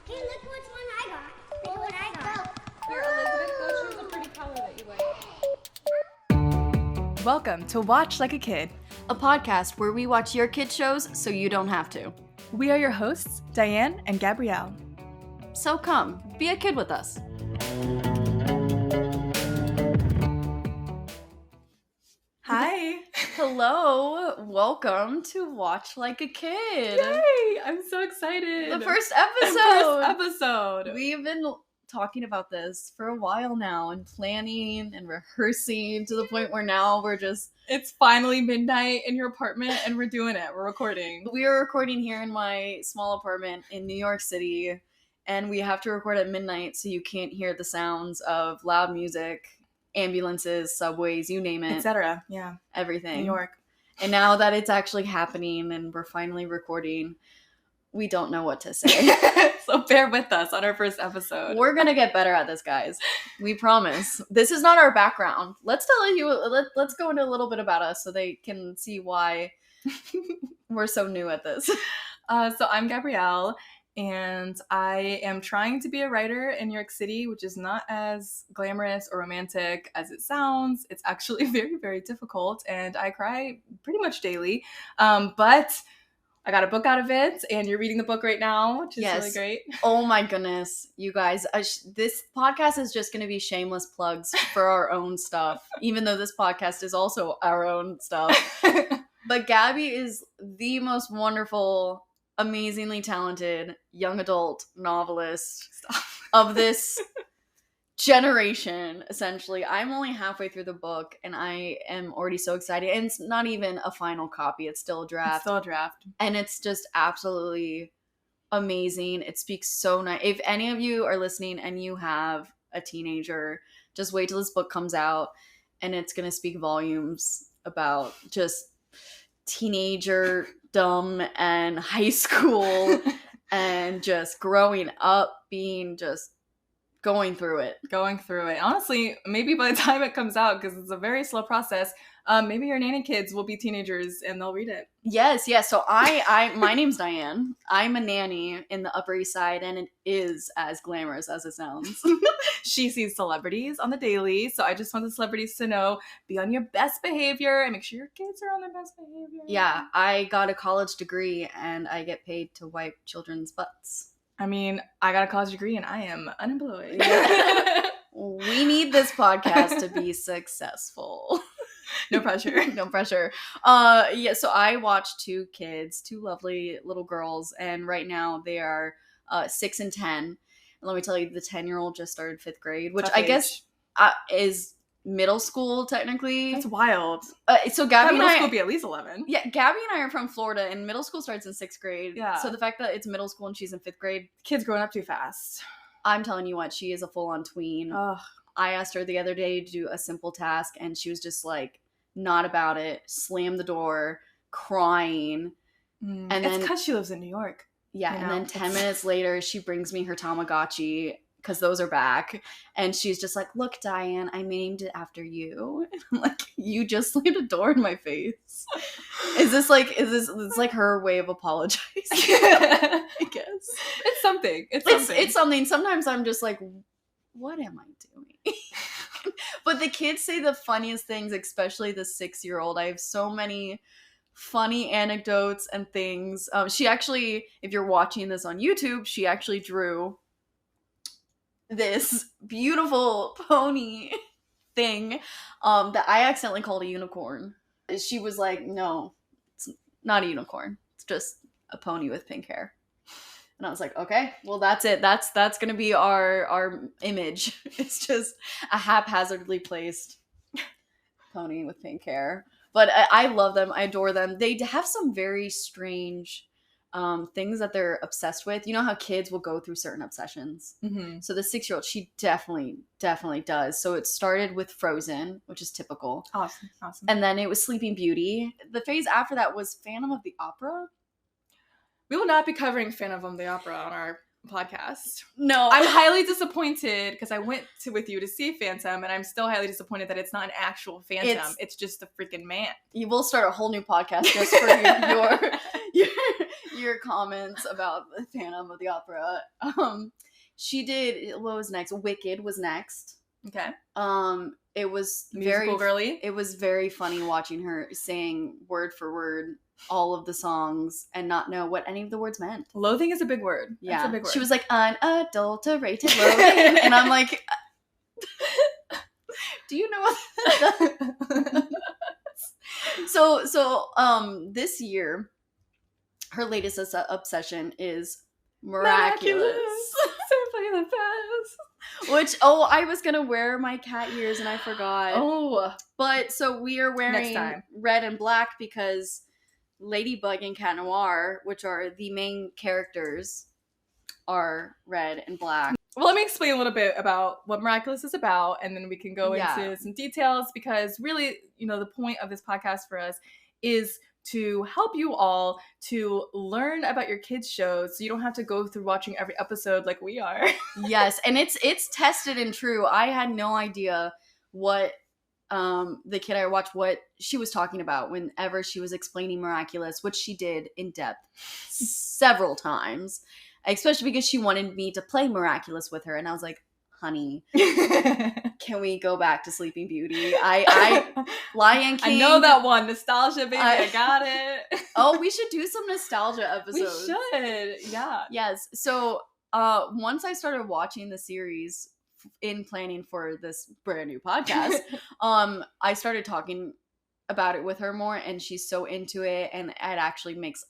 Hey, look which one I got. Look what I got. Here, Elizabeth, go choose a pretty color that you like. Welcome to Watch Like a Kid. A podcast where we watch your kid shows so you don't have to. We are your hosts, Diane and Gabriele. So come, be a kid with us. Hi. Hello, welcome to Watch Like a Kid. Yay! I'm so excited. The first episode. First episode. We've been talking about this for a while now and planning and rehearsing to the point where now we're just... It's finally midnight in your apartment and we're doing it. We're recording. We are recording here in my small apartment in New York City, and we have to record at midnight so you can't hear the sounds of loud music, ambulances, subways, you name it. Etc. Yeah. Everything. New York. And now that it's actually happening and we're finally recording, we don't know what to say. So bear with us on our first episode. We're gonna get better at this, guys. We promise. This is not our background. Let's let's go into a little bit about us so they can see why we're so new at this. So I'm Gabriele, and I am trying to be a writer in New York City, which is not as glamorous or romantic as it sounds. It's actually very, very difficult, and I cry pretty much daily. But I got a book out of it, and you're reading the book right now, which is really great. Oh my goodness, you guys. This podcast is just going to be shameless plugs for our own stuff, even though this podcast is also our own stuff. But Gabby is the most wonderful, amazingly talented young adult novelist of this generation, essentially. I'm only halfway through the book and I am already so excited. And it's not even a final copy. It's still a draft. It's still a draft. And it's just absolutely amazing. It speaks so nice. If any of you are listening and you have a teenager, just wait till this book comes out and it's going to speak volumes about just teenager-dom and high school and just growing up, being just going through it. Honestly, maybe by the time it comes out, because it's a very slow process, maybe your nanny kids will be teenagers and they'll read it. Yes. So my name's Diane. I'm a nanny in the Upper East Side, and it is as glamorous as it sounds. She sees celebrities on the daily, so I just want the celebrities to know, be on your best behavior and make sure your kids are on their best behavior. Yeah, I got a college degree and I get paid to wipe children's butts. I mean, I got a college degree and I am unemployed. We need this podcast to be successful. No pressure. No pressure. Yeah, so I watched two lovely little girls, and right now they are 6 and 10. And let me tell you, the 10-year-old just started 5th grade, which I guess is middle school technically. That's wild. So Gabby and middle I school will be at least 11. Yeah, Gabby and I are from Florida, and middle school starts in 6th grade. Yeah. So the fact that it's middle school and she's in 5th grade, Kids growing up too fast. I'm telling you what, she is a full-on tween. Ugh. I asked her the other day to do a simple task, and she was just like, not about it, slammed the door, crying. And then it's because she lives in New York. Yeah, and then 10 minutes later, she brings me her Tamagotchi, because those are back, and she's just like, look, Diane, I named it after you. And I'm like, you just slammed a door in my face. Is this like her way of apologizing? I guess. It's something. It's something. Sometimes I'm just like, what am I doing? But the kids say the funniest things, especially the 6-year-old. I have so many funny anecdotes and things. She actually, if you're watching this on YouTube, she actually drew this beautiful pony thing that I accidentally called a unicorn. She was like, no, it's not a unicorn. It's just a pony with pink hair. And I was like, okay, well, that's it. That's going to be our image. It's just a haphazardly placed pony with pink hair. But I love them. I adore them. They have some very strange things that they're obsessed with. You know how kids will go through certain obsessions? Mm-hmm. So the 6-year-old, she definitely does. So it started with Frozen, which is typical. Awesome. And then it was Sleeping Beauty. The phase after that was Phantom of the Opera. We will not be covering Phantom of the Opera on our podcast. No. I'm highly disappointed because I went with you to see Phantom, and I'm still highly disappointed that it's not an actual Phantom. It's just a freaking man. You will start a whole new podcast just for your comments about the Phantom of the Opera. She did, what was next? Wicked was next. Okay. It was Musical girly. It was very funny watching her sing word for word all of the songs and not know what any of the words meant. Loathing is a big word. Yeah. That's a big word. She was like, unadulterated loathing. And I'm like, do you know what So this year, her latest obsession is Miraculous. Simply the best. Which, I was gonna wear my cat ears and I forgot. Oh. But, so we are wearing Next time. red and black because Ladybug and Cat Noir, which are the main characters, are red and black. Well, let me explain a little bit about what Miraculous is about, and then we can go into some details, because really, the point of this podcast for us is to help you all to learn about your kids' shows so you don't have to go through watching every episode like we are. Yes, and it's tested and true. I had no idea what the kid I watched, what she was talking about whenever she was explaining Miraculous, which she did in depth several times, especially because she wanted me to play Miraculous with her, and I was like, honey, can we go back to Sleeping Beauty? I Lion King. I know that one. Nostalgia, baby. I got it. Oh, we should do some nostalgia episodes. We should. Yeah. Yes. So once I started watching the series in planning for this brand new podcast, I started talking about it with her more, and she's so into it, and it actually makes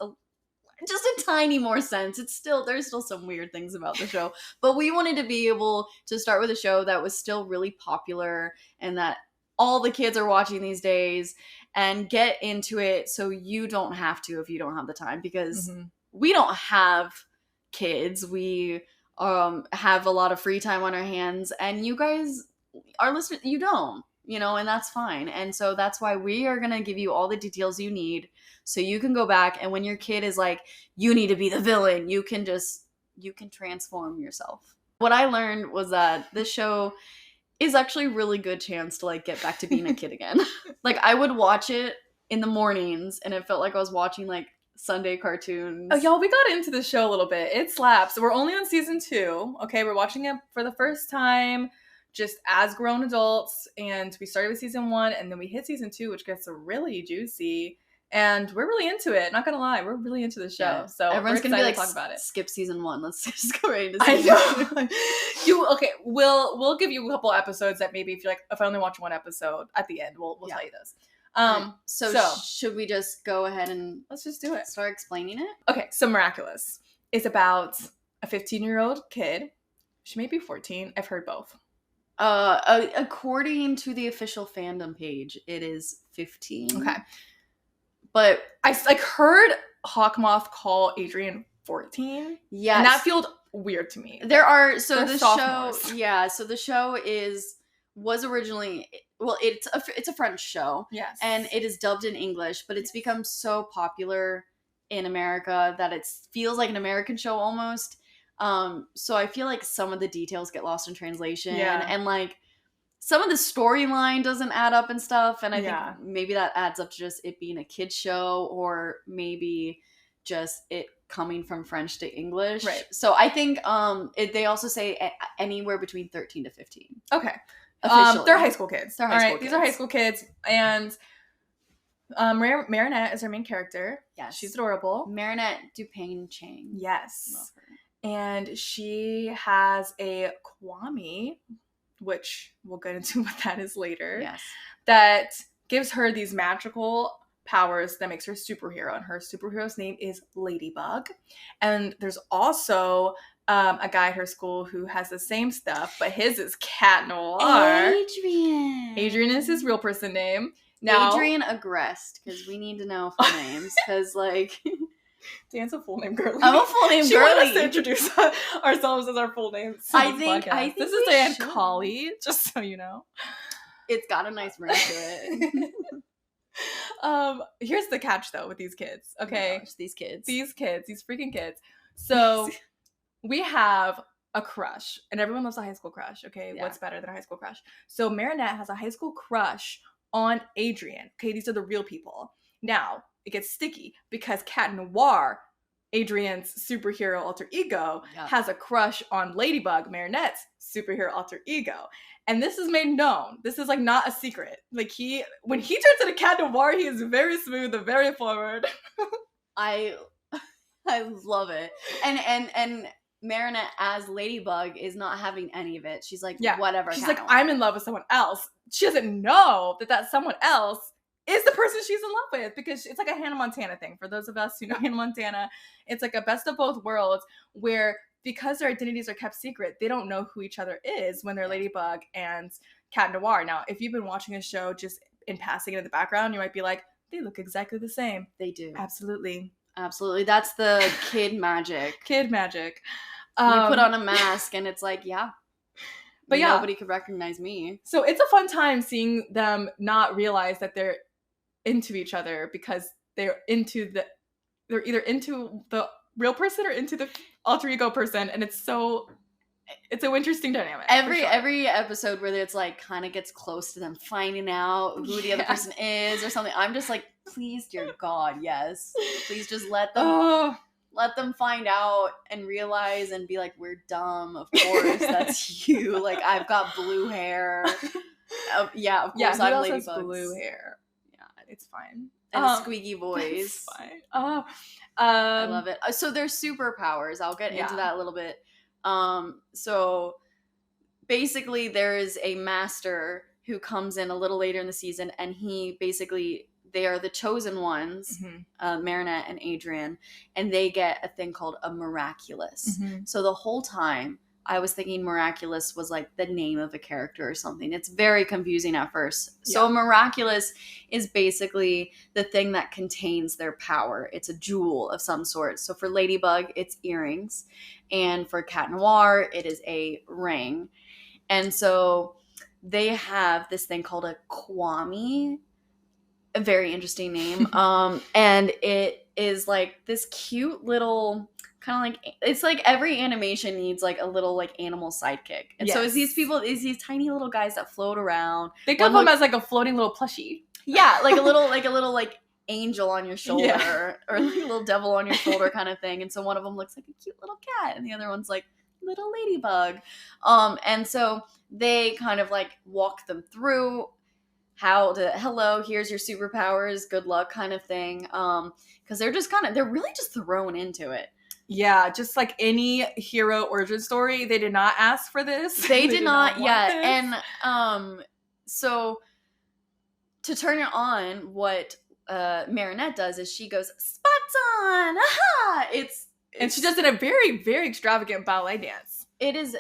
just a tiny more sense. There's still some weird things about the show, but we wanted to be able to start with a show that was still really popular and that all the kids are watching these days, and get into it so you don't have to if you don't have the time, because we don't have kids. We have a lot of free time on our hands, and you guys, our listeners, you don't, and that's fine. And so that's why we are going to give you all the details you need so you can go back, and when your kid is like, you need to be the villain, you can transform yourself. What I learned was that this show is actually a really good chance to get back to being a kid again. I would watch it in the mornings, and it felt like I was watching Sunday cartoons. Oh, y'all, we got into the show a little bit. It slaps. We're only on season 2. Okay, we're watching it for the first time, just as grown adults, and we started with season 1, and then we hit season 2, which gets really juicy, and we're really into it. Not gonna lie, we're really into the show. Yeah. So everyone's gonna be talk about it. Skip season 1. Let's just go right into season 2. We'll give you a couple episodes that maybe if I only watch one episode at the end, we'll tell you this. So should we just go ahead and let's just do it? Start explaining it? Okay, so Miraculous is about a 15-year-old kid. She may be 14. I've heard both. According to the official fandom page, it is 15. Okay. But I heard Hawkmoth call Adrien 14. Yes. And that felt weird to me. There are, so They're the sophomores. show, yeah, so the show was originally, well, it's a French show. Yes. And it is dubbed in English, but it's become so popular in America that it feels like an American show almost. So I feel like some of the details get lost in translation. Yeah. And some of the storyline doesn't add up and stuff. And I think maybe that adds up to just it being a kid's show, or maybe just it coming from French to English. Right. So I think they also say anywhere between 13 to 15. Okay. Officially. They're high school kids. They're high school kids. These are high school kids. And Marinette is our main character. Yes. She's adorable. Marinette Dupain Chang. Yes. Love her. And she has a Kwami, which we'll get into what that is later. Yes. That gives her these magical powers that makes her a superhero. And her superhero's name is Ladybug. And there's also a guy at her school who has the same stuff, but his is Cat Noir. Adrien is his real person name. Now, Adrien Agrest, because we need to know full names. Because Dan's a full name girly. I'm a full name she girly. wanted us to introduce ourselves as our full names. I think this is Diane Colley, just so you know. It's got a nice ring to it. Here's the catch though with these kids. Okay, oh gosh, these freaking kids. So we have a crush, and everyone loves a high school crush. Okay, yeah. What's better than a high school crush? So Marinette has a high school crush on Adrien. Okay, these are the real people. Now it gets sticky because Cat Noir Adrien's superhero alter ego, Yeah. has a crush on Ladybug, Marinette's superhero alter ego. And this is made known. This is like not a secret. Like when he turns into Cat Noir, he is very smooth and very forward. I love it. And Marinette as Ladybug is not having any of it. She's like, whatever. She's Cat like, Noir. I'm in love with someone else. She doesn't know that someone else is the person she's in love with, because it's like a Hannah Montana thing. For those of us who know Hannah Montana, it's like a best of both worlds where, because their identities are kept secret, they don't know who each other is when they're Ladybug and Cat Noir. Now, if you've been watching a show just in passing in the background, you might be like, they look exactly the same. They do. Absolutely. That's the kid magic. Kid magic. You put on a mask and it's like, but nobody could recognize me. So it's a fun time seeing them not realize that they're into each other, because they're either into the real person or into the alter ego person, and it's an interesting dynamic. Every episode where it's like kind of gets close to them finding out who the other person is or something, I'm just like, please, dear God, yes, please just let them find out and realize and be like, we're dumb, of course that's you, like I've got blue hair, of course I'm Ladybug. Blue hair. It's fine. And a squeaky voice. It's fine. I love it. So there's superpowers. I'll get into that a little bit. So basically there is a master who comes in a little later in the season, and they are the chosen ones, Marinette and Adrien, and they get a thing called a Miraculous. So the whole time I was thinking Miraculous was like the name of a character or something. It's very confusing at first. So Miraculous is basically the thing that contains their power. It's a jewel of some sort. So for Ladybug, it's earrings. And for Cat Noir, it is a ring. And so they have this thing called a Kwami. A very interesting name. And it is like this cute little... kind of like, it's like every animation needs like a little like animal sidekick. And so it's these these tiny little guys that float around. Think of them as like a floating little plushie. Yeah, like a little like angel on your shoulder or like a little devil on your shoulder kind of thing. And so one of them looks like a cute little cat and the other one's like little ladybug. And so they kind of like walk them through hello, here's your superpowers, good luck kind of thing. Because they're really just thrown into it. Yeah, just like any hero origin story, they did not ask for this. They did not yet. And so to turn it on, what Marinette does is she goes, spots on! Aha! And she does it in a very, very extravagant ballet dance. It is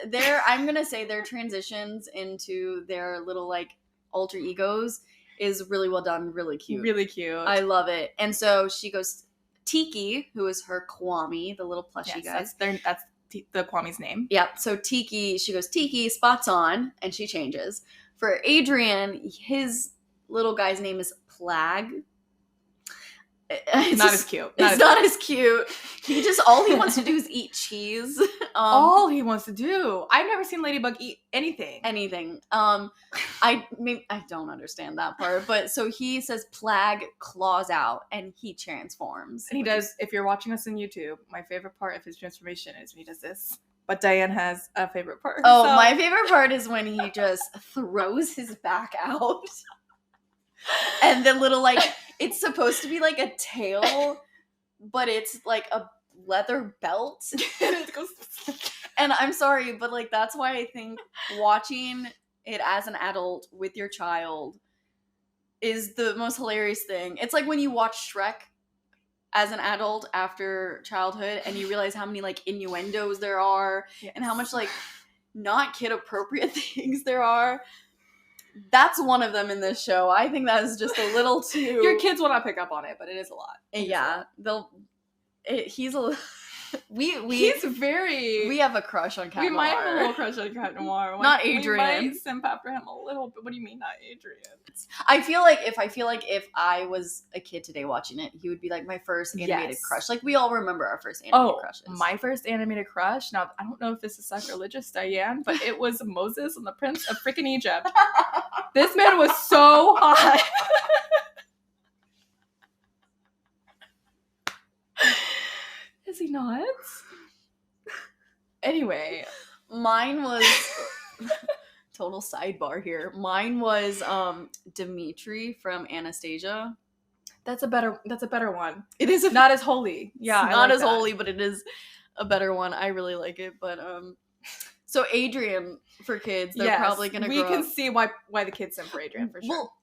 I'm gonna say their transitions into their little like alter egos is really well done, really cute. Really cute. I love it. And so she goes, Tiki, who is her Kwami, the little plushie guy. That's the Kwami's name. Yep. So Tiki, she goes, Tiki, spots on, and she changes. For Adrien, his little guy's name is Plague. It's not as cute. It's not as cute. All he wants to do is eat cheese. All he wants to do. I've never seen Ladybug eat anything. I don't understand that part. But so he says Plague claws out and he transforms. And he does, if you're watching us on YouTube, my favorite part of his transformation is when he does this. But Diane has a favorite part. Oh, so. My favorite part is when he just throws his back out. And the little like... It's supposed to be like a tail, but it's like a leather belt. And I'm sorry, but like that's why I think watching it as an adult with your child is the most hilarious thing. It's like when you watch Shrek as an adult after childhood and you realize how many like innuendos there are and how much like not kid appropriate things there are. That's one of them in this show. I think that is just a little too... Your kids will not pick up on it, but it is a lot. He's a... He's very... We have a crush on Cat Noir. We might have a little crush on Cat Noir. Not Adrien. We might simp after him a little bit. What do you mean, not Adrien? I feel like if I was a kid today watching it, he would be like my first animated crush. Like we all remember our first animated crushes. My first animated crush. Now I don't know if this is sacrilegious, Diane, but it was Moses and the Prince of freaking Egypt. This man was so hot. Is he not? Anyway, Mine was total sidebar here. Mine was Dimitri from Anastasia. that's a better one. It is Not as holy. Yeah, it's I not like as that. holy, but it is a better one. I really like it. But so Adrien for kids, they're Yes, probably gonna we grow can up. see why the kids sim for Adrian for sure. Well,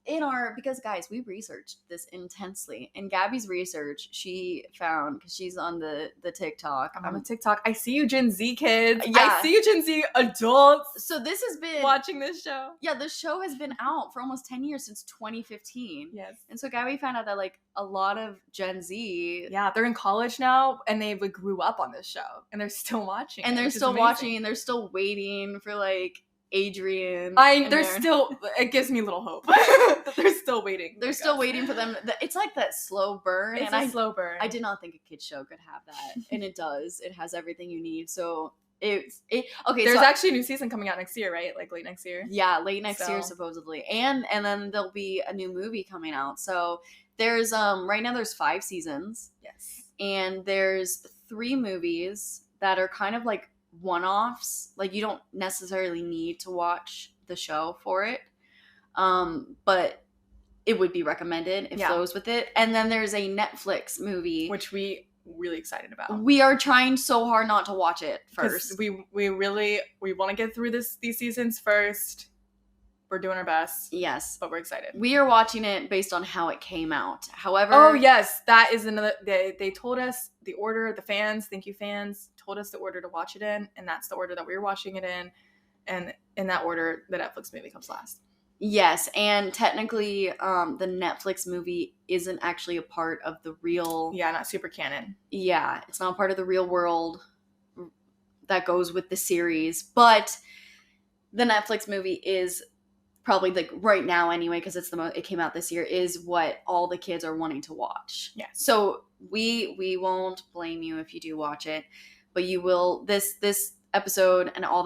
because guys, we researched this intensely. In Gabby's research, she found, because she's on the TikTok. I'm on a TikTok. I see you Gen Z kids. Yeah. I see you Gen Z adults So this has been watching this show. Yeah, the show has been out for almost 10 years, since 2015. Yes. And so Gabby found out that like a lot of Gen Z, Yeah, they're in college now and they like grew up on this show and they're still watching. and it, they're which is still amazing. watching, and they're still waiting for like Adrien. They're still. It gives me little hope that they're still waiting. They're still waiting for them. It's like that slow burn. It's and a slow burn. I did not think a kid's show could have that, and it does. It has everything you need. So okay. There's so, actually a new season coming out next year, right? Like late next year. yeah, late next year So- supposedly, and then there'll be a new movie coming out. So there's right now there's 5 seasons, Yes. and there's 3 movies that are kind of like one-offs. Like you don't necessarily need to watch the show for it, but it would be recommended. It flows with it. And then there's a Netflix movie, Which we really excited about. we are trying so hard not to watch it 'Cause first. we want to get through these seasons first. We're doing our best, Yes, but we're excited. we are watching it based on how it came out. However, Oh yes, that is another. They told us the order. The fans, thank you fans, told us the order to watch it in, and that's the order that we were watching it in, and in that order, the Netflix movie comes last. yes, and technically, the Netflix movie isn't actually a part of the real. Yeah, not super canon. Yeah, it's not part of the real world that goes with the series, but the Netflix movie is probably like right now anyway, because it's it came out this year, is what all the kids are wanting to watch. Yeah. So we won't blame you if you do watch it, but you will. This episode and all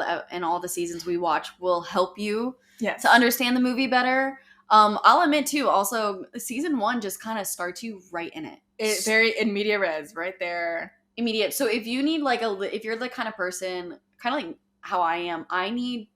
the seasons we watch will help you Yes. to understand the movie better. I'll admit too, also season 1 just kind of starts you right in it. It very in media res right there. Immediate. So if you need like if you're the kind of person, kind of like how I am, I need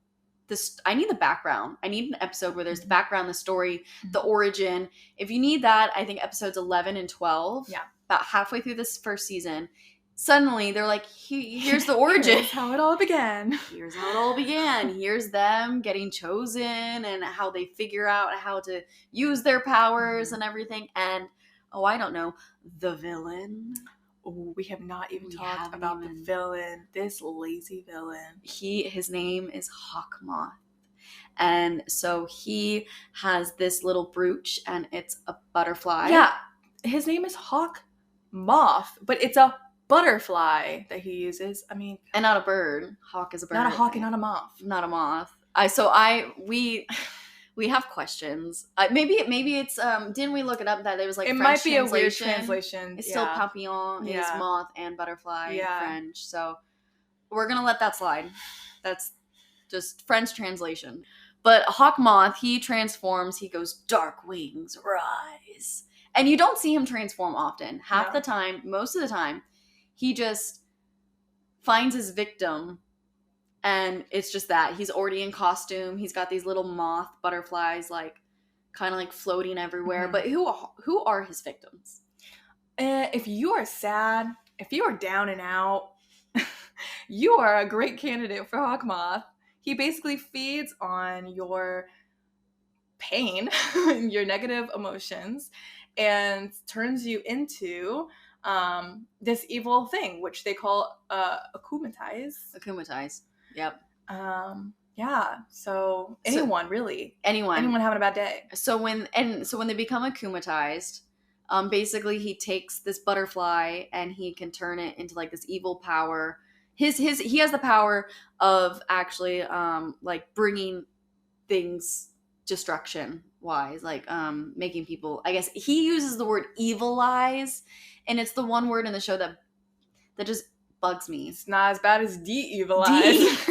the background. I need an episode where there's the background, the story, the origin. If you need that, I think episodes 11 and 12, Yeah. about halfway through this first season, suddenly they're like, here's the origin. Here's how it all began. Here's how it all began. Here's them getting chosen and how they figure out how to use their powers and everything. And, I don't know, the villain. Oh, we have not even We talked haven't about even. the villain. This lazy villain. His name is Hawkmoth. And so he has this little brooch, and it's a butterfly. Yeah, his name is Hawk Moth, but it's a butterfly that he uses. I mean, And not a bird. Hawk is a bird. not a hawk and not a moth. Not a moth. We have questions. Maybe it's didn't we look it up that it was like It French might be a weird translation? translation. It's still papillon is Yeah. moth and butterfly in Yeah. French. So we're gonna let that slide. That's just French translation. But Hawkmoth, he transforms, he goes, dark wings rise. And you don't see him transform often. Half No. the time, most of the time, he just finds his victim, and it's just that. He's already in costume. He's got these little moth butterflies, like, kind of like floating everywhere. Mhm. But who are his victims? If you are sad, if you are down and out, you are a great candidate for Hawkmoth. He basically feeds on your pain, your negative emotions, and turns you into this evil thing, which they call akumatize. Akumatize. Yep. Yeah. So anyone really, Anyone. having a bad day. So when they become akumatized, basically he takes this butterfly and he can turn it into like this evil power. He has the power of actually like bringing things destruction wise, like making people, I guess he uses the word evilize, and it's the one word in the show that just bugs me. It's not as bad as de-evilize.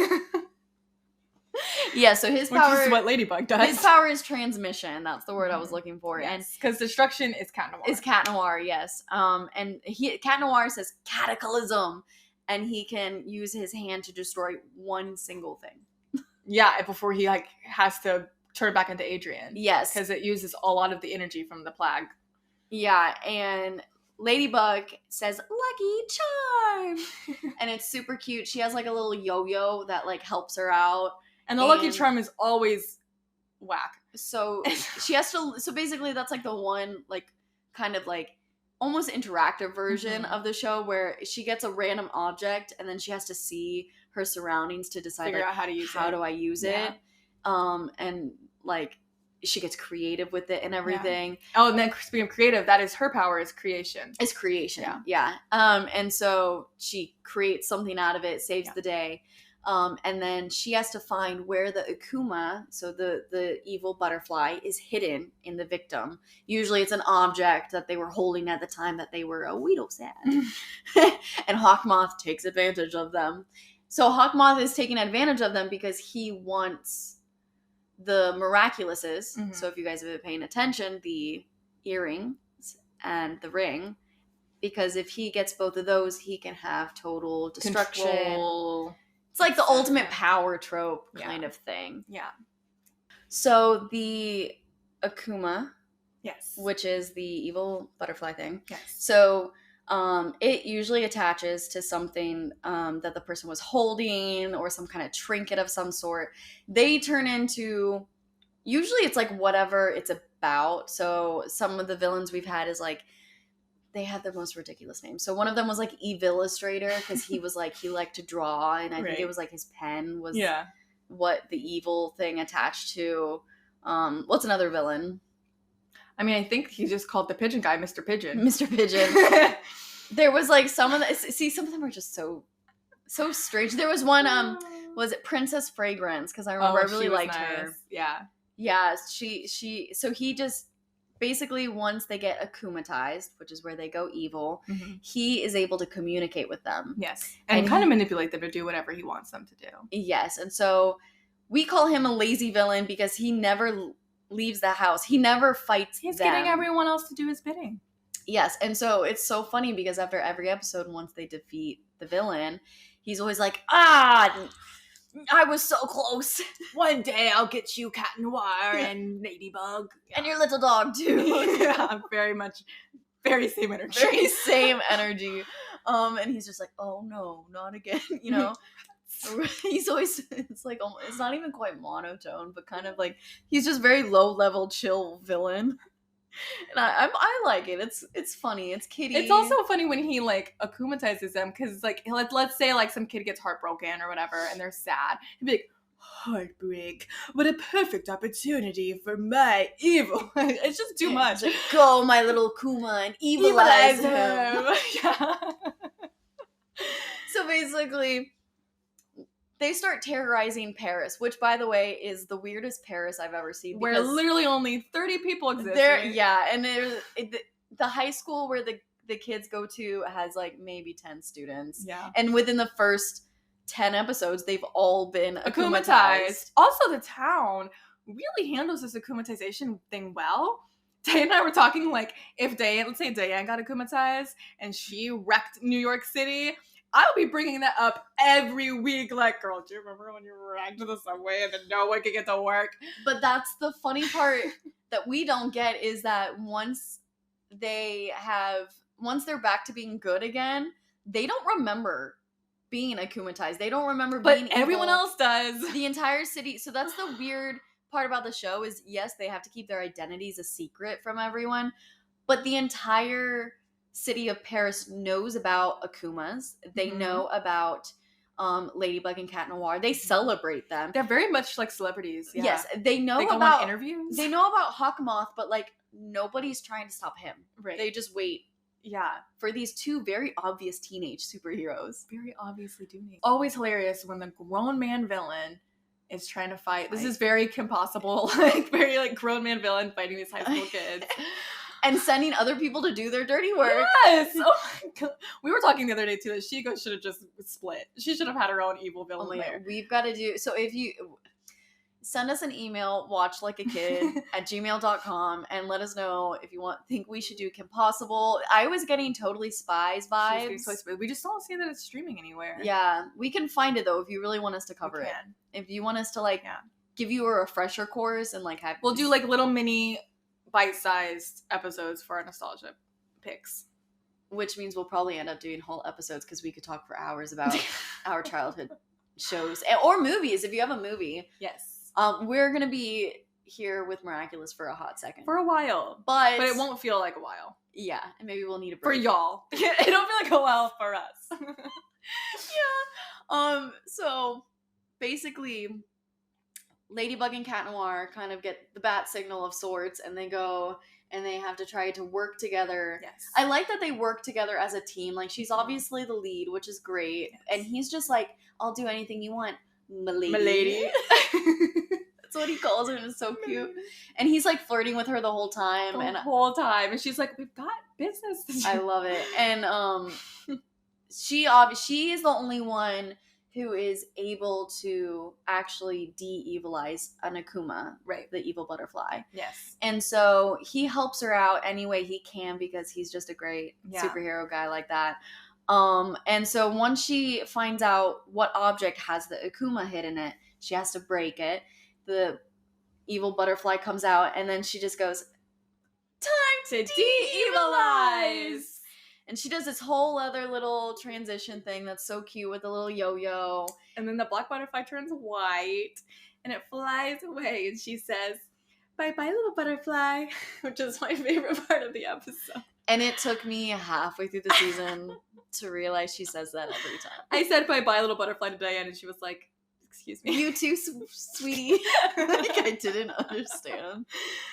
Yeah, so his Which power is what Ladybug does. His power is transmission. That's the word I was looking for. Yes, And because destruction is Cat Noir. is Cat Noir, yes. And Cat Noir says cataclysm, and he can use his hand to destroy one single thing. Yeah, before he like has to turn back into Adrien. Yes. Because it uses a lot of the energy from the plague. Yeah, and Ladybug says lucky charm. And it's super cute. She has like a little yo-yo that like helps her out. And the lucky charm is always whack. So she has to, so basically that's like the one like kind of like almost interactive version of the show where she gets a random object and then she has to see her surroundings to decide Figure like, out how to use how it. do I use it. And like she gets creative with it and everything. Oh, and then speaking of creative, that is her power, is creation. It's creation. Yeah. And so she creates something out of it, saves the day. And then she has to find where the Akuma, so the evil butterfly, is hidden in the victim. Usually it's an object that they were holding at the time that they were a weedle sad. And Hawkmoth takes advantage of them. So Hawkmoth is taking advantage of them because he wants the Miraculouses. So if you guys have been paying attention, the earrings and the ring, because if he gets both of those, he can have total destruction. Control. It's like the ultimate power trope kind of thing. Yeah. So the Akuma, Yes. which is the evil butterfly thing. Yes. So it usually attaches to something that the person was holding or some kind of trinket of some sort. They turn into, usually it's like whatever it's about. So some of the villains we've had is like, they had the most ridiculous names. So one of them was like Evillustrator because he was like, he liked to draw, and I think it was like his pen was what the evil thing attached to. What's another villain? I mean, I think he just called the pigeon guy Mr. Pigeon. Mr. Pigeon. There was like some of the, see, some of them are just so strange. There was one, was it Princess Fragrance? Because I remember I really liked her. Yeah. Yeah, so he just, basically, once they get akumatized, which is where they go evil, he is able to communicate with them. Yes. And kind of manipulate them to do whatever he wants them to do. Yes. And so we call him a lazy villain because he never leaves the house. He never fights He's them. getting everyone else to do his bidding. Yes. And so it's so funny because after every episode, once they defeat the villain, he's always like, I was so close. One day I'll get you, Cat Noir and Ladybug. And your little dog, too. Yeah, very same energy. Very same energy. And he's just like, oh no, not again, you know? He's always, it's like, it's not even quite monotone, but kind of like, he's just very low-level, chill villain. And I like it. It's funny. It's kitty. It's also funny when he like akumatizes them because like let's say like some kid gets heartbroken or whatever and they're sad. He'd be like, heartbreak, what a perfect opportunity for my evil. It's just too much. Like, go, my little Kuma, and evilize him. Yeah. So basically, they start terrorizing Paris, which, by the way, is the weirdest Paris I've ever seen. Where literally only 30 people exist. Right? Yeah, and the high school where the kids go to has like maybe 10 students. Yeah. And and within the first 10 episodes, they've all been akumatized. Also, the town really handles this akumatization thing well. Diane and I were talking like, if let's say Diane got akumatized and she wrecked New York City, I would be bringing that up every week. Like, girl, do you remember when you wrecked the subway and then no one could get to work? But that's the funny part that we don't get is that once they're back to being good again, they don't remember being akumatized. They don't remember being evil. But everyone else does. The entire city. So that's the weird part about the show is, yes, they have to keep their identities a secret from everyone, but the entire city of Paris knows about akumas. They know about Ladybug and Cat Noir. They celebrate them. They're very much like celebrities. Yeah. Yes, they know go about on interviews. They know about Hawkmoth, but like nobody's trying to stop him. Right. They just wait. Yeah. For these two very obvious teenage superheroes. Very obviously doing. Always hilarious when the grown man villain is trying to fight. This is very Kim Possible, like very like grown man villain fighting these high school kids. And sending other people to do their dirty work. Yes! Oh my god. We were talking the other day too that Shiko should have just split. She should have had her own evil villain there. We've got to do, so send us an email, watchlikea@gmail.com, and let us know if you think we should do Kim Possible. I was getting Totally Spies vibes. We just don't see that it's streaming anywhere. Yeah, we can find it though if you really want us to cover it. If you want us to give you a refresher course and have we'll do little mini bite-sized episodes for our nostalgia picks. Which means we'll probably end up doing whole episodes because we could talk for hours about our childhood shows or movies. If you have a movie, yes. We're gonna be here with Miraculous for a hot second. For a while. But it won't feel like a while. Yeah, and maybe we'll need a break. For y'all. It'll feel like a while for us. Yeah. So basically, Ladybug and Cat Noir kind of get the bat signal of sorts, and they go and they have to try to work together. Yes. I like that they work together as a team. She's obviously the lead, which is great. Yes. And he's just I'll do anything you want, m'lady. That's what he calls her, and it's so cute. And he's flirting with her the whole time. And she's like, we've got business to do. I love it. And she is the only one who is able to actually de-evilize an Akuma, right? The evil butterfly. Yes. And so he helps her out any way he can because he's just a great superhero guy like that. And so once she finds out what object has the Akuma hid in it, she has to break it. The evil butterfly comes out, and then she just goes, "Time to de-evilize!" And she does this whole other little transition thing that's so cute with the little yo-yo. And then the black butterfly turns white, and it flies away, and she says, "Bye-bye, little butterfly," which is my favorite part of the episode. And it took me halfway through the season to realize she says that every time. I said bye-bye, little butterfly to Diane, and she was like, "Excuse me." You too, sweetie. I didn't understand.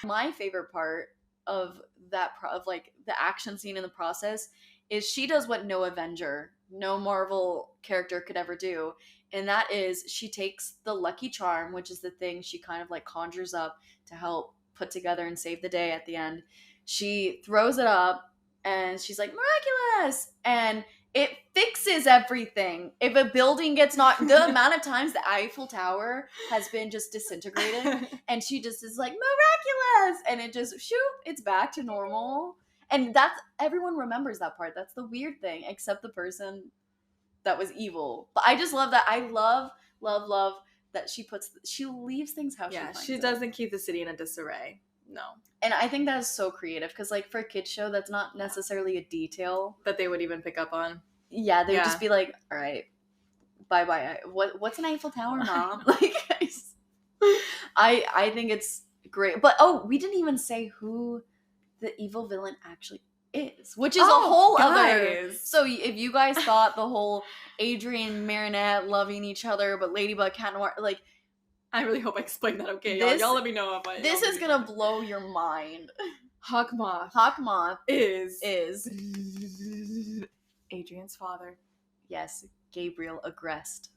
My favorite part of that, the action scene in the process, is she does what no Avenger, no Marvel character could ever do. And that is, she takes the Lucky Charm, which is the thing she kind of conjures up to help put together and save the day at the end. She throws it up, and she's like, "Miraculous!" And it fixes everything. If a building gets knocked, the amount of times the Eiffel Tower has been just disintegrated, and she just is like, "Miraculous!" And it just, it's back to normal. And everyone remembers that part. That's the weird thing, except the person that was evil. But I just love that. I love that she leaves things how she finds she doesn't keep the city in a disarray. No. And I think that is so creative because, for a kid's show, that's not necessarily a detail that they would even pick up on. Yeah, they would just be like, "All right, bye-bye. What's an Eiffel Tower, Mom?" I think it's great. But, we didn't even say who the evil villain actually is, which is a whole other. So if you guys thought the whole Adrien, Marinette loving each other, but Ladybug, Cat Noir, I really hope I explained that okay. Y'all let me know if this is gonna blow your mind. Hawkmoth is Adrien's father. Yes, Gabriel Agreste.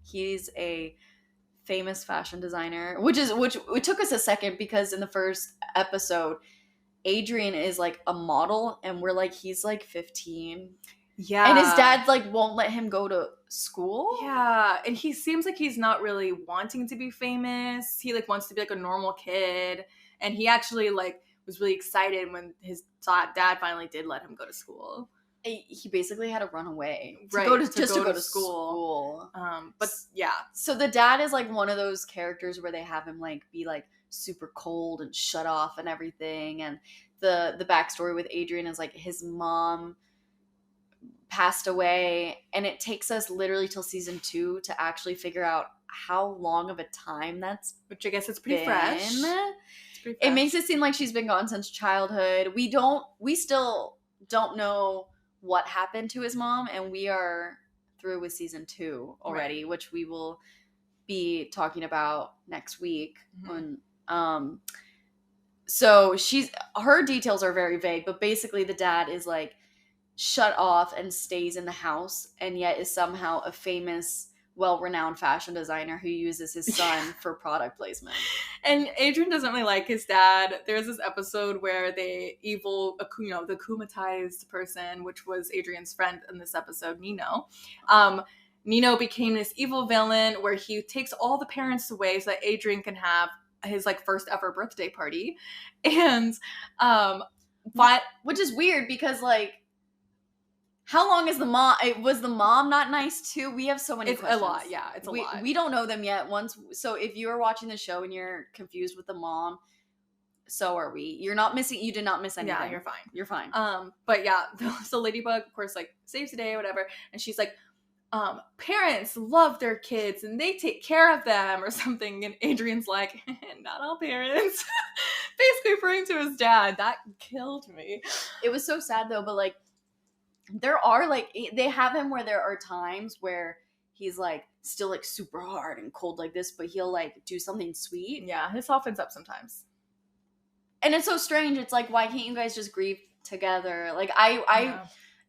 He's a famous fashion designer, which it took us a second because in the first episode, Adrien is a model, and we're he's 15. Yeah. And his dad won't let him go to school. Yeah. And he seems like he's not really wanting to be famous. He wants to be a normal kid. And he actually was really excited when his dad finally did let him go to school. He basically had to run away to go to school. But yeah. So the dad is one of those characters where they have him be super cold and shut off and everything. And the backstory with Adrien is his mom passed away, and it takes us literally till season 2 to actually figure out how long of a time that's, which I guess it's pretty fresh. It makes it seem like she's been gone since childhood. We still don't know what happened to his mom, and we are through with season 2 already, which we will be talking about next week. So her details are very vague, but basically the dad is shut off and stays in the house, and yet is somehow a famous, well-renowned fashion designer who uses his son for product placement. And Adrien doesn't really like his dad. There's this episode where the akumatized person, which was Adrien's friend in this episode, Nino, Nino became this evil villain where he takes all the parents away so that Adrien can have his like first ever birthday party. And but which is weird because like how long is the mom? Was the mom not nice too? We have so many questions. It's a lot. Yeah, it's a lot. We don't know them yet. So if you are watching the show and you're confused with the mom, so are we. You did not miss anything. Yeah, you're fine. You're fine. But yeah, so Ladybug, of course, like saves the day or whatever, and she's like, parents love their kids and they take care of them or something, and Adrian's like, not all parents. Basically referring to his dad. That killed me. It was so sad though, but like there are like they have him where there are times where he's like still like super hard and cold like this, but he'll like do something sweet. Yeah, his softens up sometimes. And it's so strange. It's like, why can't you guys just grieve together? Like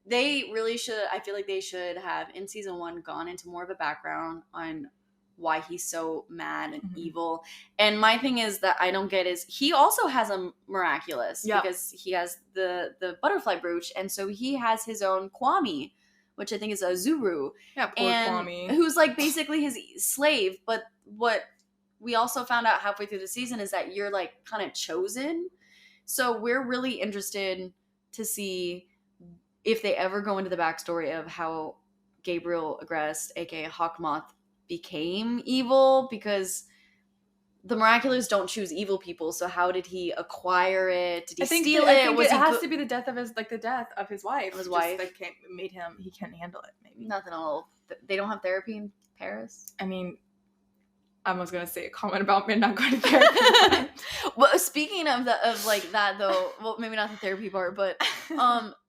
they really should. I feel like they should have in season 1 gone into more of a background on why he's so mad and evil. And my thing is that I don't get is he also has a miraculous because he has the butterfly brooch, and so he has his own Kwami, which I think is a Zuru. Yeah, poor Kwami. Who's like basically his slave. But what we also found out halfway through the season is that you're like kind of chosen. So we're really interested to see if they ever go into the backstory of how Gabriel Agreste, aka Hawkmoth, became evil, because the Miraculous don't choose evil people. So how did he acquire it? Did he steal it? I think it has to be the death of his wife. His wife like he can't handle it. Maybe nothing. They don't have therapy in Paris. I mean, I was gonna say a comment about me not going to therapy. Well, speaking of that though, well, maybe not the therapy part, but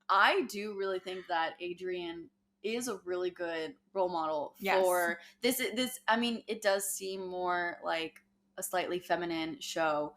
I do really think that Adrien is a really good role model for this. I mean, it does seem more like a slightly feminine show,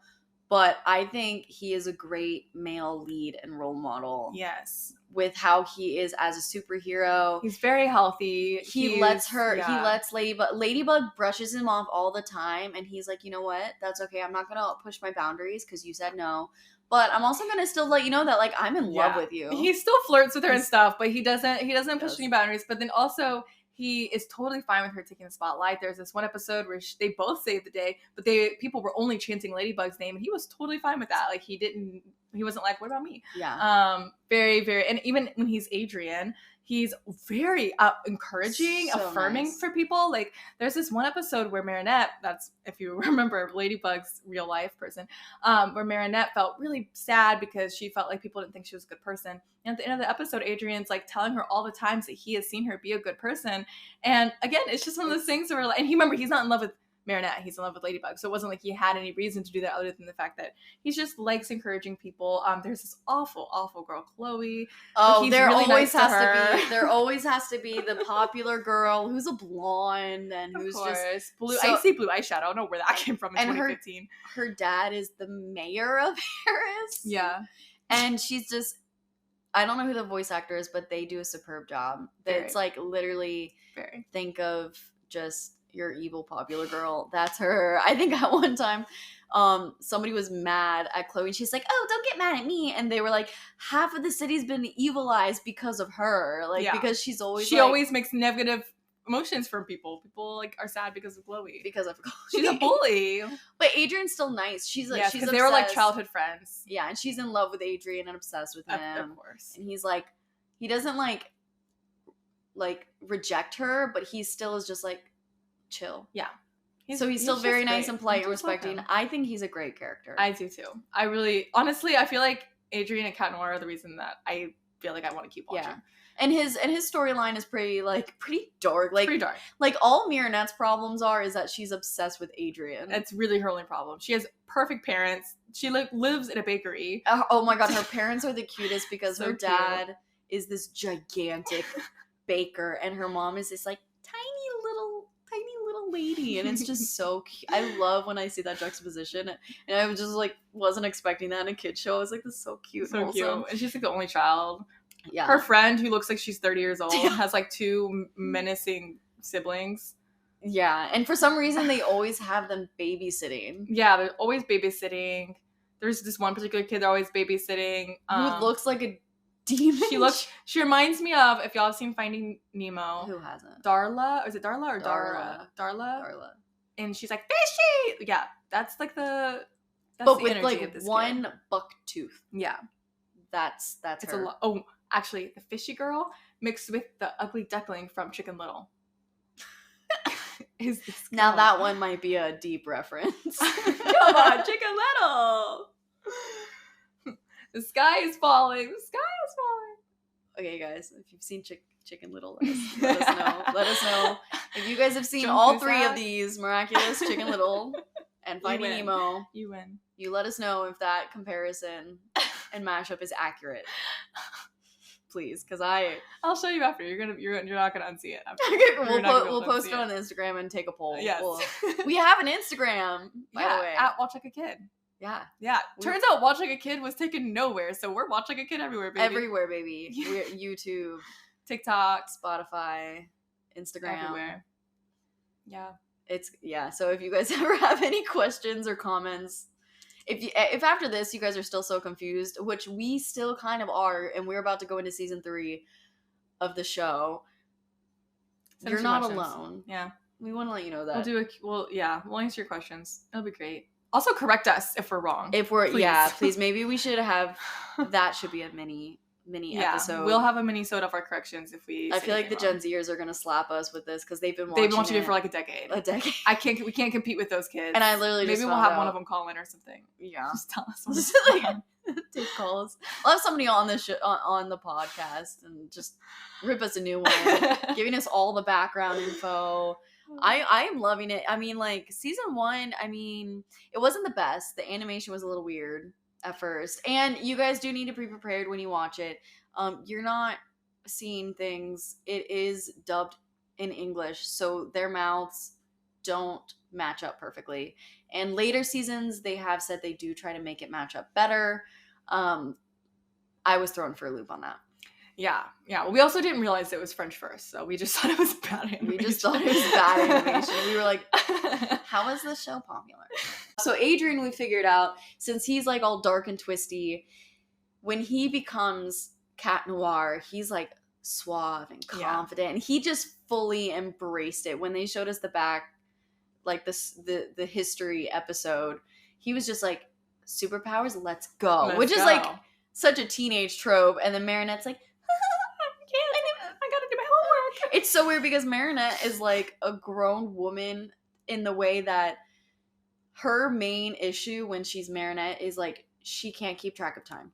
but I think he is a great male lead and role model. Yes. With how he is as a superhero. He's very healthy. He lets Ladybug brushes him off all the time, and he's like, you know what? That's okay. I'm not going to push my boundaries because you said no. But I'm also going to still let you know that, like, I'm in love with you. He still flirts with her and stuff, but he doesn't push any boundaries. But then also, he is totally fine with her taking the spotlight. There's this one episode where they both saved the day, but people were only chanting Ladybug's name, and he was totally fine with that. Like, he wasn't like, what about me? Yeah. Very, very, and even when he's Adrien, he's very encouraging, so affirming nice. For people. Like, there's this one episode where Marinette, that's, if you remember, Ladybug's real life person, where Marinette felt really sad because she felt like people didn't think she was a good person. And at the end of the episode, Adrian's like telling her all the times that he has seen her be a good person. And again, it's just one of those things where, like, and he's not in love with Marinette, he's in love with Ladybug. So it wasn't like he had any reason to do that other than the fact that he just likes encouraging people. There's this awful, awful girl, Chloe. Oh, there really always has to be the popular girl who's a blonde and who's just blue, icy blue eyeshadow. I don't know where that came from in 2015. Her dad is the mayor of Paris. Yeah. And she's just, I don't know who the voice actor is, but they do a superb job. It's like literally think of just your evil popular girl. That's her. I think at one time somebody was mad at Chloe and she's like, oh, don't get mad at me. And they were like, half of the city's been evilized because of her. Like, because she always makes negative emotions from people. People like are sad because of Chloe. Because of Chloe. She's a bully. But Adrien's still nice. She's like, she's they were like childhood friends. Yeah, and she's in love with Adrien and obsessed with him. Of course. And he's like, he doesn't like reject her, but he still is just like chill. Yeah. He's still very nice and polite and respecting. I think he's a great character. I do too. I really, honestly, I feel like Adrien and Cat Noir are the reason that I feel like I want to keep watching. Yeah. And his storyline is pretty dark. Like, pretty dark. Like, all Marinette's problems is that she's obsessed with Adrien. It's really her only problem. She has perfect parents. She lives in a bakery. Oh my god, her parents are the cutest because her dad is this gigantic baker and her mom is this like tiny little lady, and it's just so cute. I love when I see that juxtaposition, and I was just like wasn't expecting that in a kid's show. I was like, this is so cute. So cute. And she's like the only child. Yeah. Her friend, who looks like she's 30 years old, has like 2 menacing siblings. Yeah, and for some reason they always have them babysitting. Yeah, they're always babysitting. There's this one particular kid they're always babysitting. Who looks like a demon. She reminds me of, if y'all have seen Finding Nemo. Who hasn't? Darla, or is it Darla or Dara? Darla. Darla. And she's like, fishy! Yeah, that's like that's but the with energy like of this one kid. buck tooth. Yeah. That's It's her. a lot. Oh, actually, the fishy girl mixed with the ugly duckling from Chicken Little. Is this Now girl. that one might be a deep reference. Come on, Chicken Little! The sky is falling. The sky is falling. Okay, guys, if you've seen Chicken Little, let us know. Let us know. If you guys have seen Jump all this 3 out. of these, Miraculous, Chicken Little, and Finding win. Nemo, You win. you let us know if that comparison and mashup is accurate. Please, because I'll show you after. You're not gonna unsee it. After. we'll post it on Instagram and take a poll. Yes. We have an Instagram, by the way. At Watch Like a Kid. Yeah. Yeah. Turns out Watch Like a Kid was taken nowhere, so we're Watch Like a Kid everywhere, baby. Everywhere, baby. We're YouTube, TikTok, Spotify, Instagram. everywhere. Yeah. So if you guys ever have any questions or comments, if after this you guys are still so confused, which we still kind of are, and we're about to go into season 3 of the show, Send you're us your not questions. alone. Yeah. We want to let you know that. We'll answer your questions. It'll be great. Also correct us if we're wrong. Please. Please, maybe we should have, that should be a mini episode. We'll have a mini-sode of our corrections if we I say feel like the anything Gen wrong. Zers are going to slap us with this because they've been watching it for like a decade. We can't compete with those kids. And I literally maybe just we'll found have out. one of them call in or something. Yeah. Just tell us. Just like take calls. I'll have somebody on this on the podcast and just rip us a new one, giving us all the background info. I am loving it. I mean, like season 1, I mean, it wasn't the best. The animation was a little weird at first, and you guys do need to be prepared when you watch it. You're not seeing things. It is dubbed in English, so their mouths don't match up perfectly. And later seasons, they have said they do try to make it match up better. I was thrown for a loop on that. Yeah. Well, we also didn't realize it was French first, so we just thought it was bad animation. We just thought it was bad animation. We were like, how is this show popular? So Adrien, we figured out, since he's like all dark and twisty, when he becomes Cat Noir, he's like suave and confident. And he just fully embraced it. When they showed us the back, like the history episode, he was just like, superpowers, let's go. Which is like such a teenage trope. And then Marinette's like, I gotta do my homework. It's so weird because Marinette is like a grown woman in the way that her main issue when she's Marinette is like she can't keep track of time.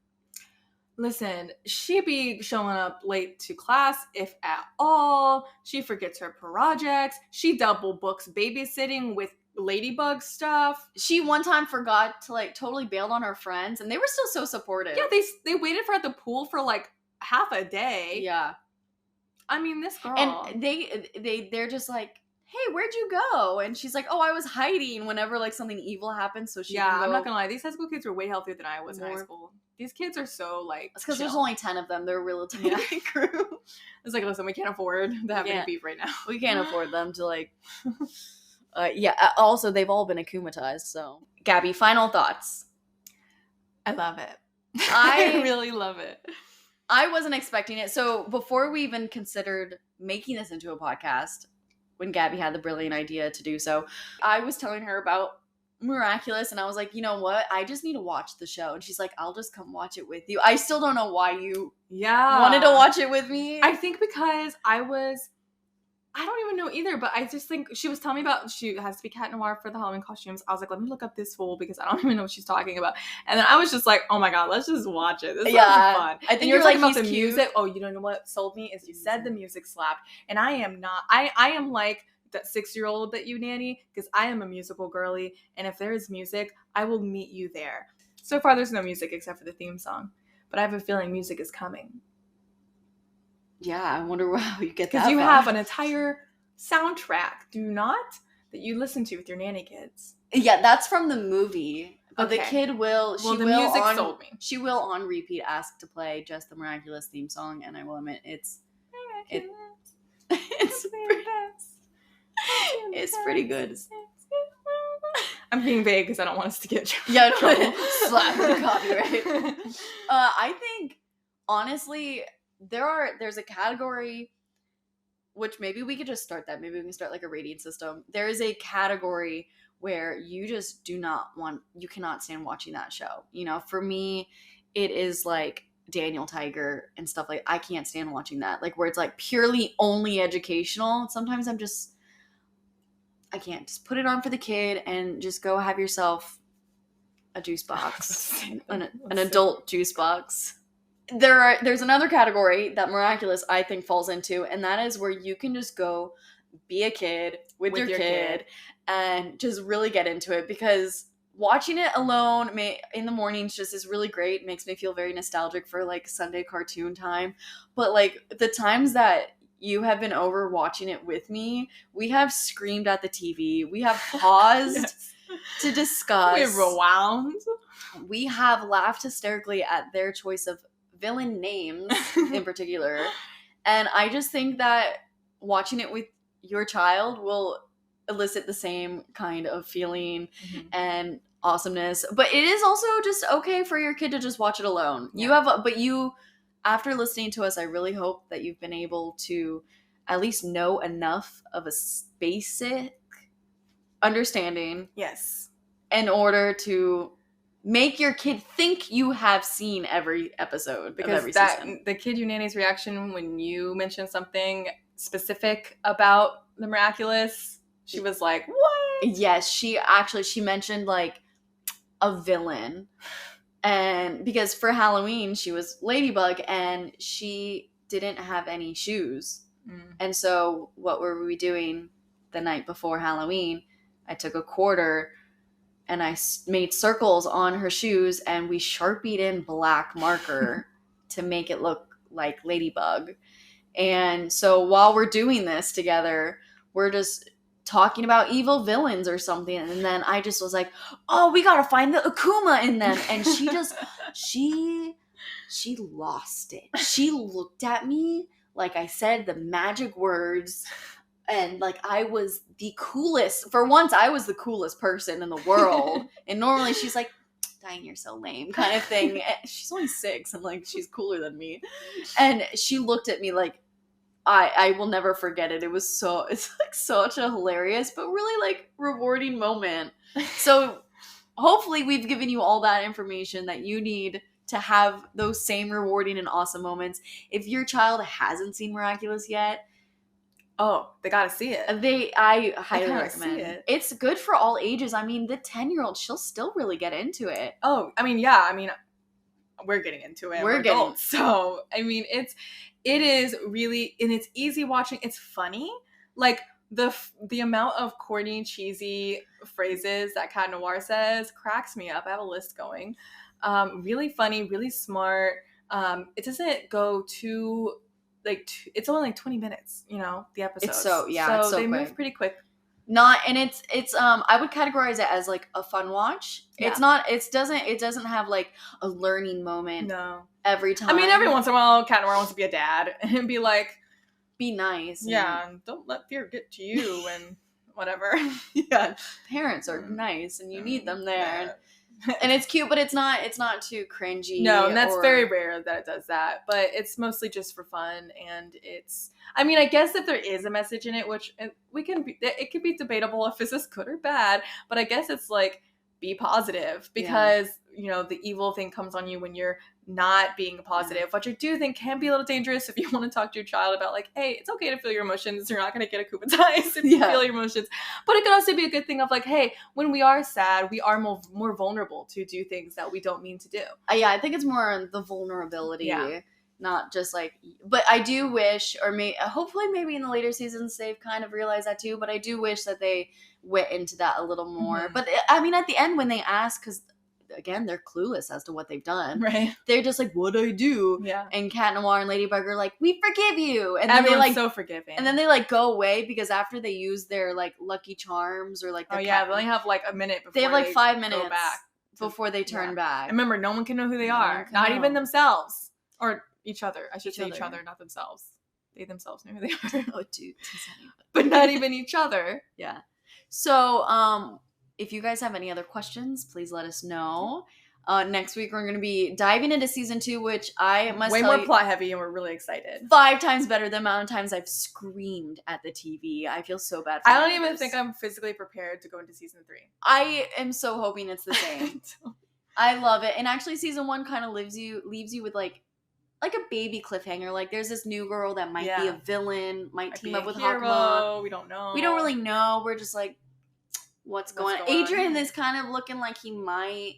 Listen, she be showing up late to class, if at all. She forgets her projects. She double books babysitting with Ladybug stuff. She one time forgot to like totally bailed on her friends, and they were still so supportive. Yeah, they waited for her at the pool for like half a day. Yeah. I mean, this girl. And they're just like, hey, where'd you go? And she's like, oh, I was hiding whenever like something evil happens. So she I'm not gonna lie, these high school kids were way healthier than I was in high More. school. These kids are so like It's because there's chill. only 10 of them. They're a real tiny crew. It's like, listen, we can't afford to have any beef right now. We can't afford them to like also they've all been akumatized, so Gabby, final thoughts. I love it. I really love it. I wasn't expecting it. So before we even considered making this into a podcast, when Gabby had the brilliant idea to do so, I was telling her about Miraculous, and I was like, you know what? I just need to watch the show. And she's like, I'll just come watch it with you. I still don't know why you wanted to watch it with me. I think because I don't even know either, but I just think she was telling me about she has to be Cat Noir for the Halloween costumes. I was like, let me look up this fool because I don't even know what she's talking about. And then I was just like, oh my god, let's just watch it. This sounds fun. I think and you're like, talking about the cute. music. Oh, you don't know what sold me is you said the music slapped, and I am not. I am like that 6-year-old that you nanny because I am a musical girly, and if there is music, I will meet you there. So far, there's no music except for the theme song, but I have a feeling music is coming. Yeah, I wonder how you get that. Because you have an entire soundtrack, do you not? That you listen to with your nanny kids. Yeah, that's from the movie. But Okay. the kid will. Well, the music sold me. She will on repeat ask to play just the Miraculous theme song, and I will admit it's pretty good. I'm being vague because I don't want us to get Yeah, no, slap the copyright. I think honestly, there's a category, which maybe we could just start that. Maybe we can start like a rating system. There is a category where you just you cannot stand watching that show. You know, for me, it is like Daniel Tiger and stuff like, I can't stand watching that. Like where it's like purely only educational. Sometimes I can't. Just put it on for the kid and just go have yourself a juice box, an adult juice box. There's another category that Miraculous, I think, falls into, and that is where you can just go be a kid with your kid and just really get into it, because watching it alone in the mornings just is really great. It makes me feel very nostalgic for like Sunday cartoon time. But like the times that you have been over watching it with me, we have screamed at the TV. We have paused Yes. to discuss. We rewound. We have laughed hysterically at their choice of villain names in particular. And I just think that watching it with your child will elicit the same kind of feeling and awesomeness. But it is also just okay for your kid to just watch it alone. Yeah. After listening to us, I really hope that you've been able to at least know enough of a basic understanding. Yes. In order to make your kid think you have seen every episode of every season. The kid Yunene's reaction when you mentioned something specific about the Miraculous, she was like, what? Yes, she mentioned like a villain. And because for Halloween, she was Ladybug and she didn't have any shoes. And so what were we doing the night before Halloween? I took a quarter and I made circles on her shoes and we Sharpied in black marker to make it look like Ladybug. And so while we're doing this together, we're just talking about evil villains or something. And then I just was like, oh, we got to find the Akuma in them. And she just, she lost it. She looked at me like I said the magic words. And like I was the coolest. For once, I was the coolest person in the world. And normally she's like, Diane, you're so lame kind of thing. And she's only 6 and like she's cooler than me. And she looked at me like, I will never forget it. It's like such a hilarious but really like rewarding moment. So hopefully we've given you all that information that you need to have those same rewarding and awesome moments. If your child hasn't seen Miraculous yet, oh, they gotta see it. I highly recommend it. It's good for all ages. I mean, the 10-year-old, she'll still really get into it. Oh, I mean, yeah. I mean, we're getting into it. We're adults. So, I mean, it is really, and it's easy watching. It's funny. Like, the amount of corny, cheesy phrases that Cat Noir says cracks me up. I have a list going. Really funny, really smart. It doesn't go too... it's only like 20 minutes, you know, the episode. It's so they quick. move pretty quick. It's I would categorize it as like a fun watch. Yeah. It doesn't have like a learning moment every time. I mean, every once in a while, Cat Noir wants to be a dad and be like, be nice. Yeah, and don't let fear get to you and whatever. Yeah. Parents are nice and you need them there. And it's cute, but it's not too cringy. No, and that's very rare that it does that. But it's mostly just for fun, and I mean, I guess if there is a message in it, which it could be debatable if this is good or bad. But I guess it's like, be positive, because you know the evil thing comes on you when you're not being positive, which I do think can be a little dangerous if you want to talk to your child about like, hey, it's okay to feel your emotions. You're not going to get akumatized if you feel your emotions. But it could also be a good thing of like, hey, when we are sad, we are more vulnerable to do things that we don't mean to do. I think it's more the vulnerability, not just like. But I do wish, or hopefully maybe in the later seasons they've kind of realized that too. But I do wish that they went into that a little more. Mm-hmm. But I mean, at the end when they ask, because again, they're clueless as to what they've done. Right. They're just like, what'd I do? Yeah. And Cat Noir and Ladybug are like, we forgive you. And everyone's then they like so forgiving. And then they like go away because after they use their like lucky charms or like they only have like a minute before they have like 5 minutes back before they turn back. And remember, no one can know who they are. Not even themselves. Or each other. I should say each other, not themselves. They themselves know who they are. Oh, dude. But not even each other. Yeah. So, if you guys have any other questions, please let us know. Next week we're going to be diving into season 2, which I must Way tell more you, plot heavy, and we're really excited. 5 times better the amount of times I've screamed at the TV. I feel so bad for I don't the even others. think I'm physically prepared to go into season 3. I am so hoping it's the same. I love it. And actually season 1 kind of leaves you with like a baby cliffhanger. Like there's this new girl that might be a villain, might team up with Hakma. We don't know. We don't really know. We're just like, what's going on? Adrien is kind of looking like he might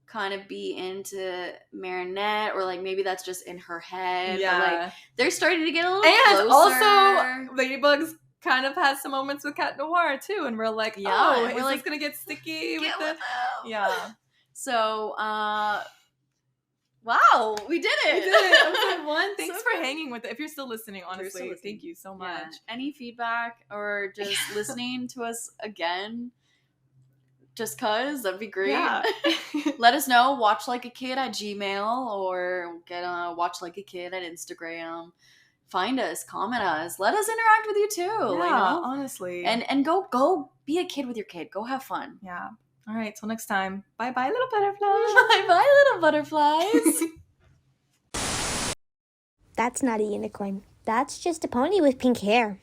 kind of be into Marinette, or like maybe that's just in her head. Yeah. But like they're starting to get a little and closer. Also, Ladybug's kind of has some moments with Cat Noir too, and we're like, oh, we're is like, this gonna get sticky with the? Yeah. So, wow, we did it. We did it. Episode 1. Thanks So for good. hanging with it. If you're still listening, honestly, thank you so much. Yeah. Any feedback or just listening to us again? Just cause, that'd be great. Yeah. Let us know. watchlikeakid@gmail or get Watch Like a Kid at Instagram. Find us, comment us, let us interact with you too. Yeah, honestly. And go be a kid with your kid. Go have fun. Yeah. All right. Till next time. Bye bye, little butterflies. Bye bye, little butterflies. That's not a unicorn. That's just a pony with pink hair.